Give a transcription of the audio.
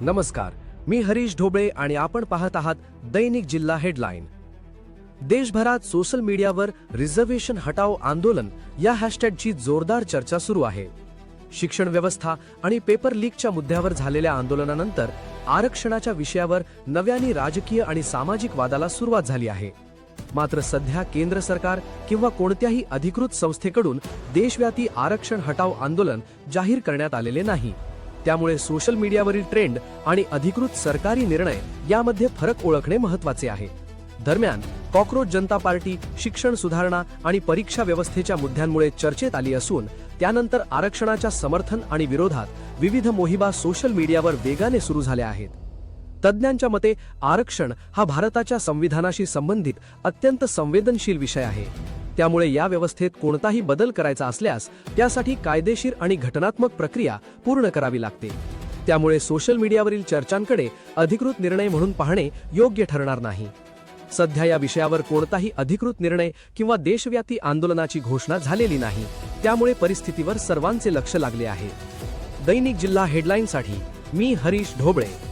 नमस्कार, मी हरीश ढोबळे आणि आपण पाहत आहात दैनिक जिल्हा हेडलाईन। देशभरात सोशल मीडियावर रिझर्वेशन हटाओ आंदोलन या हॅशटॅगची जोरदार चर्चा सुरू आहे। शिक्षण व्यवस्था आणि पेपर लीकच्या मुद्द्यावर झालेल्या आंदोलनानंतर आरक्षणाच्या विषयावर नव्याने राजकीय आणि सामाजिक वादाला सुरुवात झाली आहे। मात्र सध्या केंद्र सरकार किंवा कोणत्याही अधिकृत संस्थेकडून देशव्यापी आरक्षण हटाओ आंदोलन जाहीर करण्यात आलेले नाही। त्यामुळे सोशल मीडियावरील ट्रेंड आणि अधिकृत सरकारी निर्णय यामध्ये फरक ओळखणे महत्त्वाचे आहे। दरम्यान कॉकरोच जनता पार्टी शिक्षण सुधारणा आणि परीक्षा व्यवस्थेच्या मुद्द्यांमुळे चर्चेत आली असून त्यानंतर आरक्षणाच्या समर्थन आणि विरोधात विविध मोहिमा सोशल मीडियावर वेगाने सुरू झाल्या आहेत। तज्ञांच्या मते आरक्षण हा भारताच्या संविधानाशी संबंधित अत्यंत संवेदनशील विषय आहे। त्यामुळे या व्यवस्थेत कोणताही बदल करायचा असल्यास त्यासाठी कायदेशीर आणि घटनात्मक प्रक्रिया पूर्ण करावी लागते। त्यामुळे सोशल मीडियावरील चर्चांकडे अधिकृत निर्णय म्हणून पाहणे योग्य ठरणार नाही। सध्या या विषयावर कोणताही अधिकृत निर्णय किंवा देशव्यापी आंदोलनाची घोषणा झालेली नाही। त्यामुळे परिस्थितीवर सर्वांचे लक्ष लागले आहे। दैनिक जिल्हा हेडलाईनसाठी मी हरीश ढोबळे।